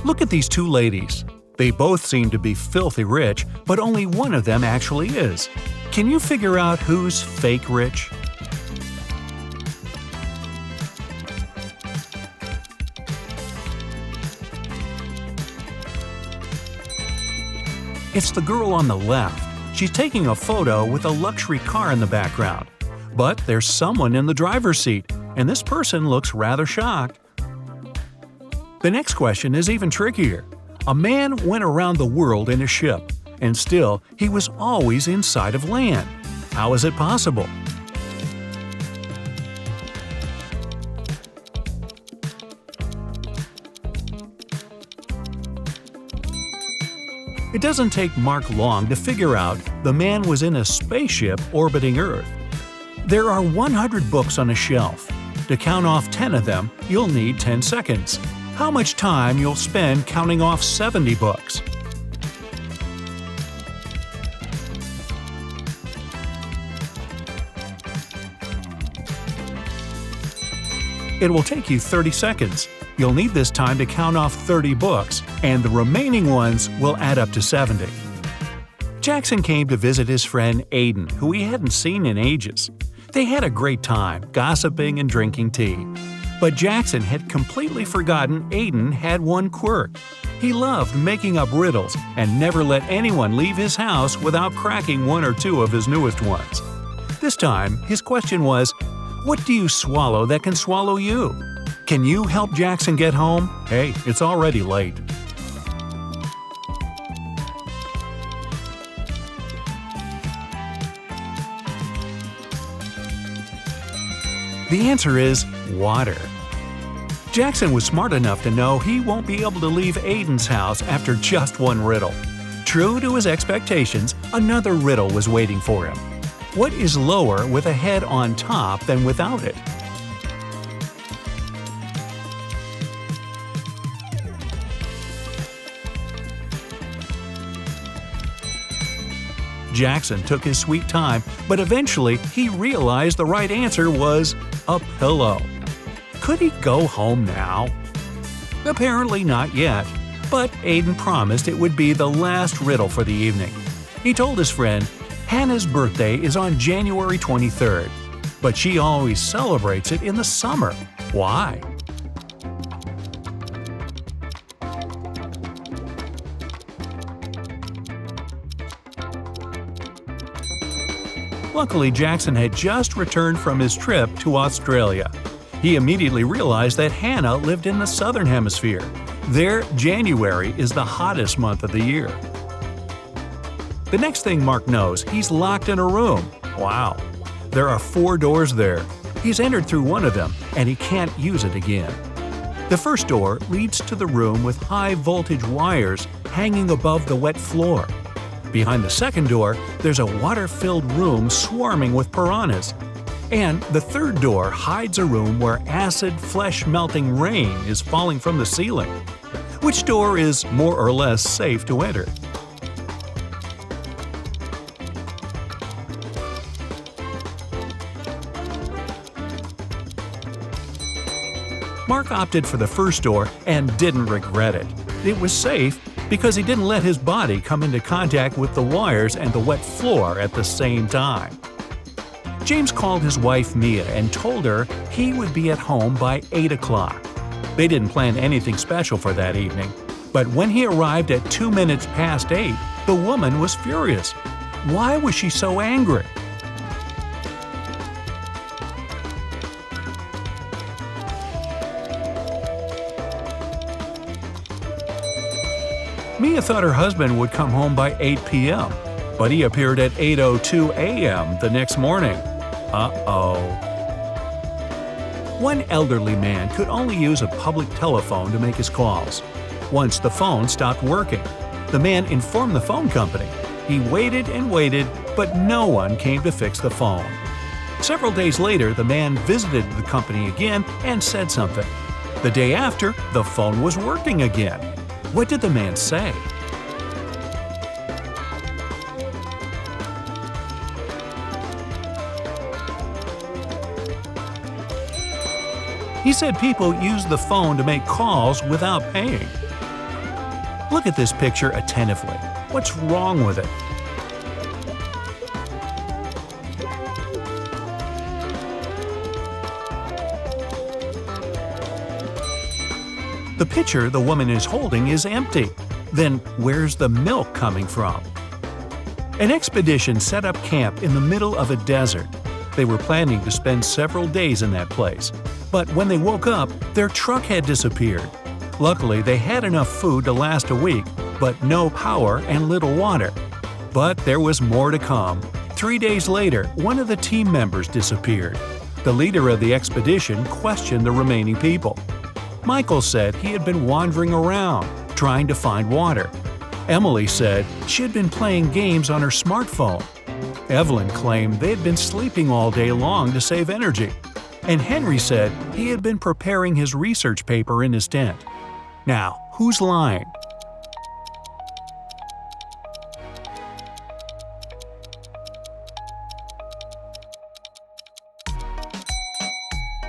Look at these two ladies. They both seem to be filthy rich, but only one of them actually is. Can you figure out who's fake rich? It's the girl on the left. She's taking a photo with a luxury car in the background. But there's someone in the driver's seat, and this person looks rather shocked. The next question is even trickier. A man went around the world in a ship, and still he was always inside of land. How is it possible? It doesn't take Mark long to figure out the man was in a spaceship orbiting Earth. There are 100 books on a shelf. To count off 10 of them, you'll need 10 seconds. How much time you'll spend counting off 70 books? It will take you 30 seconds. You'll need this time to count off 30 books, and the remaining ones will add up to 70. Jackson came to visit his friend Aiden, who he hadn't seen in ages. They had a great time, gossiping and drinking tea. But Jackson had completely forgotten Aiden had one quirk. He loved making up riddles and never let anyone leave his house without cracking one or two of his newest ones. This time, his question was, "What do you swallow that can swallow you?" Can you help Jackson get home? Hey, it's already late. The answer is water. Jackson was smart enough to know he won't be able to leave Aiden's house after just one riddle. True to his expectations, another riddle was waiting for him. What is lower with a head on top than without it? Jackson took his sweet time, but eventually he realized the right answer was a pillow. Could he go home now? Apparently not yet, but Aiden promised it would be the last riddle for the evening. He told his friend, Hannah's birthday is on January 23rd, but she always celebrates it in the summer. Why? Luckily, Jackson had just returned from his trip to Australia. He immediately realized that Hannah lived in the southern hemisphere. There, January is the hottest month of the year. The next thing Mark knows, he's locked in a room. Wow. There are 4 doors there. He's entered through one of them, and he can't use it again. The first door leads to the room with high-voltage wires hanging above the wet floor. Behind the second door, there's a water-filled room swarming with piranhas. And the third door hides a room where acid, flesh-melting rain is falling from the ceiling. Which door is more or less safe to enter? Mark opted for the first door and didn't regret it. It was safe because he didn't let his body come into contact with the wires and the wet floor at the same time. James called his wife Mia and told her he would be at home by 8 o'clock. They didn't plan anything special for that evening, but when he arrived at 2 minutes past 8, the woman was furious. Why was she so angry? Mia thought her husband would come home by 8 p.m., but he appeared at 8:02 a.m. the next morning. Uh-oh. One elderly man could only use a public telephone to make his calls. Once the phone stopped working, the man informed the phone company. He waited and waited, but no one came to fix the phone. Several days later, the man visited the company again and said something. The day after, the phone was working again. What did the man say? He said people use the phone to make calls without paying. Look at this picture attentively. What's wrong with it? The pitcher the woman is holding is empty. Then where's the milk coming from? An expedition set up camp in the middle of a desert. They were planning to spend several days in that place. But when they woke up, their truck had disappeared. Luckily, they had enough food to last a week, but no power and little water. But there was more to come. 3 days later, one of the team members disappeared. The leader of the expedition questioned the remaining people. Michael said he had been wandering around, trying to find water. Emily said she had been playing games on her smartphone. Evelyn claimed they had been sleeping all day long to save energy. And Henry said he had been preparing his research paper in his tent. Now, who's lying?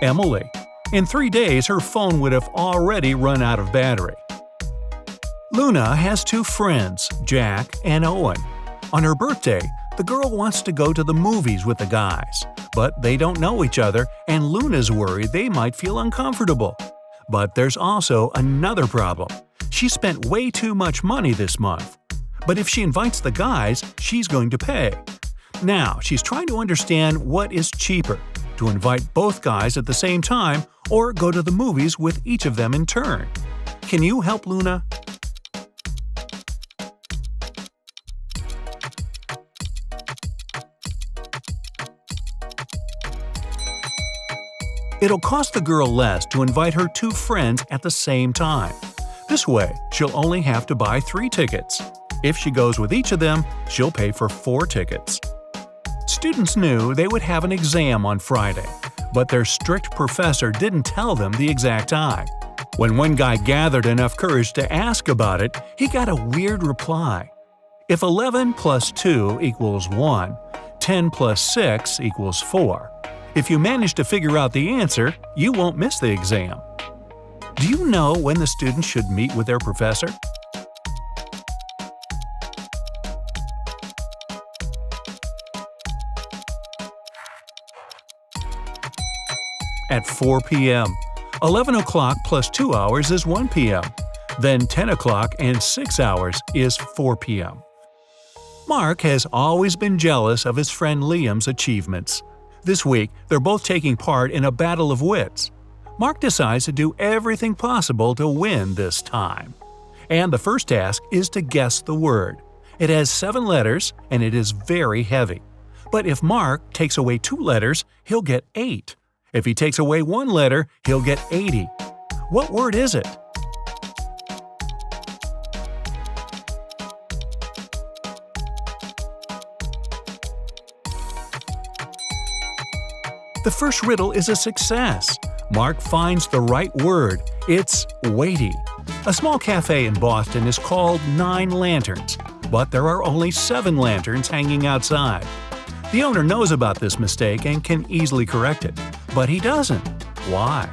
Emily. In 3 days, her phone would have already run out of battery. Luna has 2 friends, Jack and Owen. On her birthday, the girl wants to go to the movies with the guys, but they don't know each other and Luna's worried they might feel uncomfortable. But there's also another problem. She spent way too much money this month. But if she invites the guys, she's going to pay. Now, she's trying to understand what is cheaper, to invite both guys at the same time or go to the movies with each of them in turn. Can you help Luna? It'll cost the girl less to invite her 2 friends at the same time. This way, she'll only have to buy 3 tickets. If she goes with each of them, she'll pay for 4 tickets. Students knew they would have an exam on Friday, but their strict professor didn't tell them the exact time. When one guy gathered enough courage to ask about it, he got a weird reply. If 11 plus 2 equals 1, 10 plus 6 equals 4. If you manage to figure out the answer, you won't miss the exam. Do you know when the students should meet with their professor? At 4 p.m. 11 o'clock plus 2 hours is 1 p.m. Then 10 o'clock and 6 hours is 4 p.m. Mark has always been jealous of his friend Liam's achievements. This week, they're both taking part in a battle of wits. Mark decides to do everything possible to win this time. And the first task is to guess the word. It has 7 letters and it is very heavy. But if Mark takes away 2 letters, he'll get 8. If he takes away 1 letter, he'll get 80. What word is it? The first riddle is a success. Mark finds the right word. It's weighty. A small cafe in Boston is called 9 Lanterns, but there are only 7 lanterns hanging outside. The owner knows about this mistake and can easily correct it, but he doesn't. Why?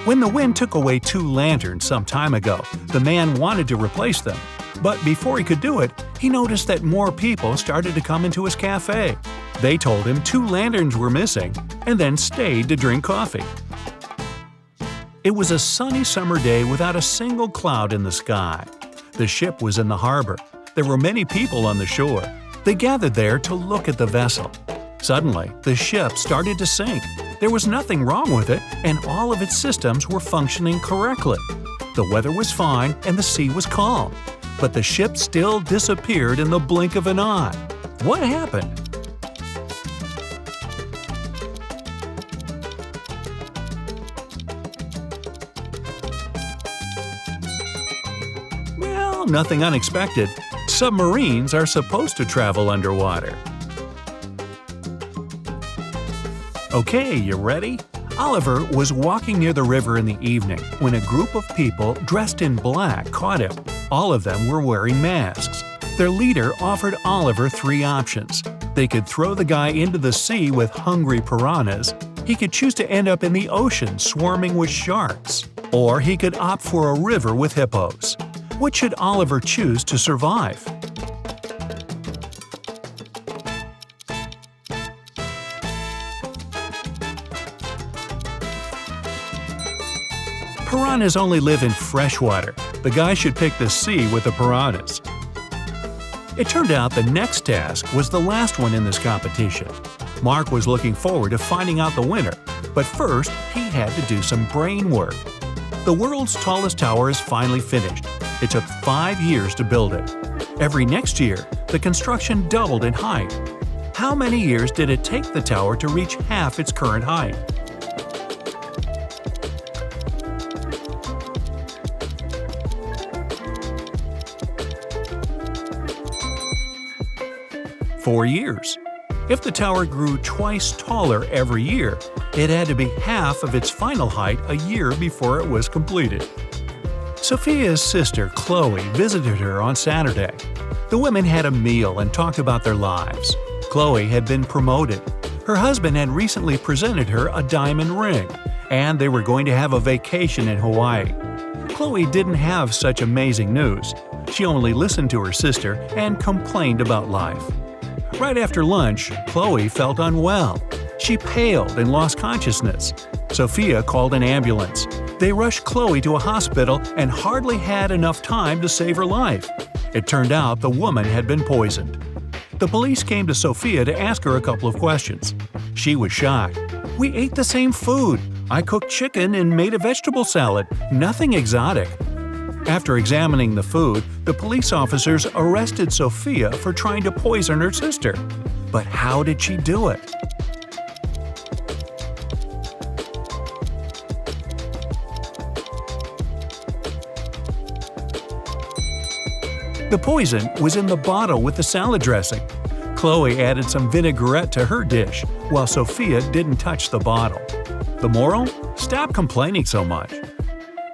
When the wind took away 2 lanterns some time ago, the man wanted to replace them. But before he could do it, he noticed that more people started to come into his cafe. They told him 2 lanterns were missing and then stayed to drink coffee. It was a sunny summer day without a single cloud in the sky. The ship was in the harbor. There were many people on the shore. They gathered there to look at the vessel. Suddenly, the ship started to sink. There was nothing wrong with it, and all of its systems were functioning correctly. The weather was fine and the sea was calm. But the ship still disappeared in the blink of an eye. What happened? Well, nothing unexpected. Submarines are supposed to travel underwater. Okay, you ready? Oliver was walking near the river in the evening when a group of people dressed in black caught him. All of them were wearing masks. Their leader offered Oliver 3 options. They could throw the guy into the sea with hungry piranhas, he could choose to end up in the ocean swarming with sharks, or he could opt for a river with hippos. What should Oliver choose to survive? Piranhas only live in fresh water. The guy should pick the sea with the piranhas. It turned out the next task was the last one in this competition. Mark was looking forward to finding out the winner, but first he had to do some brain work. The world's tallest tower is finally finished. It took 5 years to build it. Every next year, the construction doubled in height. How many years did it take the tower to reach half its current height? "4 years. If the tower grew twice taller every year, it had to be half of its final height a year before it was completed." Sophia's sister, Chloe, visited her on Saturday. The women had a meal and talked about their lives. Chloe had been promoted. Her husband had recently presented her a diamond ring, and they were going to have a vacation in Hawaii. Chloe didn't have such amazing news. She only listened to her sister and complained about life. Right after lunch, Chloe felt unwell. She paled and lost consciousness. Sophia called an ambulance. They rushed Chloe to a hospital and hardly had enough time to save her life. It turned out the woman had been poisoned. The police came to Sophia to ask her a couple of questions. She was shocked. "We ate the same food. I cooked chicken and made a vegetable salad. Nothing exotic." After examining the food, the police officers arrested Sophia for trying to poison her sister. But how did she do it? The poison was in the bottle with the salad dressing. Chloe added some vinaigrette to her dish, while Sophia didn't touch the bottle. The moral? Stop complaining so much.